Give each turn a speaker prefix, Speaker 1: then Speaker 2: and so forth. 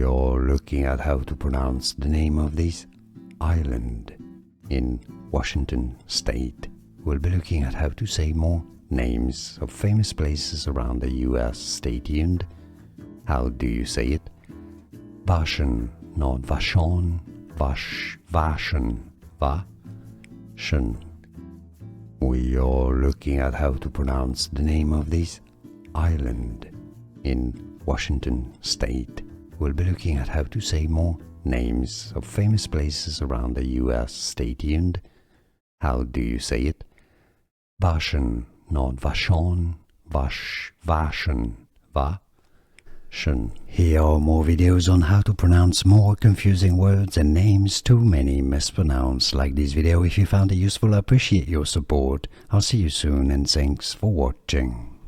Speaker 1: We are looking at how to pronounce the name of this island in Washington State. We'll be looking at how to say more names of famous places around the US. Stay tuned. How do you say it? Vashon, not Vashon. Vashon. Vashon. We are looking at how to pronounce the name of this island in Washington State. We'll be looking at how to say more names of famous places around the US. Stay tuned. How do you say it? Vashon, not Vashon. Vashon. Vashon. Here are more videos on how to pronounce more confusing words and names too many mispronounced. Like this video if you found it useful. I appreciate your support. I'll see you soon and thanks for watching.